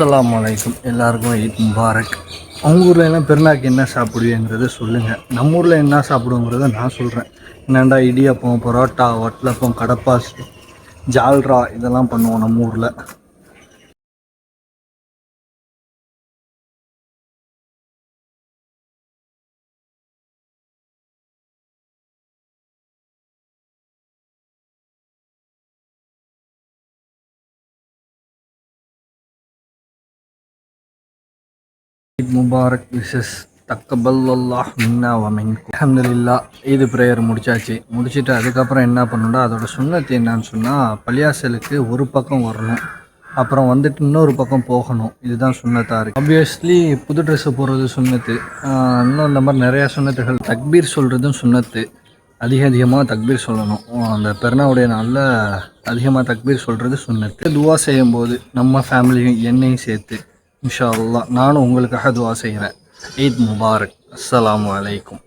அஸ்ஸலாமு அலைக்கும். எல்லாருக்கும் ஈத் முபாரக். அவங்க ஊரில் எல்லாம் பெருநாக்கு என்ன சாப்பிடுவீங்கிறத சொல்லுங்கள். நம்ம ஊரில் என்ன சாப்பிடுவோங்கிறத நான் சொல்கிறேன். என்னண்டா இடியப்பம், பரோட்டா, வட்டலப்பம், கடப்பாசி, ஜால்ரா இதெல்லாம் பண்ணுவோம் நம்ம ஊரில். ஈத் முபாரக் விஷஸ் தக்கபல்லல்லாஹ் மின்னா வமின்கும். அல்ஹம்துலில்லாஹ் இது ப்ரேயர் முடிச்சுட்டு அதுக்கப்புறம் என்ன பண்ணணும்னா, அதோட சுன்னத்து என்னன்னு சொன்னால், பள்ளியாசலுக்கு ஒரு பக்கம் வரணும், அப்புறம் வந்துட்டு இன்னொரு பக்கம் போகணும். இதுதான் சுன்னத்தாக இருக்குது. ஆப்வியஸ்லி புது ட்ரெஸ்ஸு போடுறது சுன்னத்து. இன்னும் இந்த மாதிரி நிறையா சுன்னத்துகள். தக்பீர் சொல்கிறதும் சுன்னத்து. அதிகமாக தக்பீர் சொல்லணும். அந்த பெருநாவுடைய நாளில் அதிகமாக தக்பீர் சொல்கிறது சுன்னத்து. துவா செய்யும்போது நம்ம ஃபேமிலியும் என்னையும் சேர்த்து இன்ஷா அல்லாஹ் நானும் உங்களுக்காக துவா செய்கிறேன். ஈத் முபாரக். அஸ்ஸலாமு அலைக்கும்.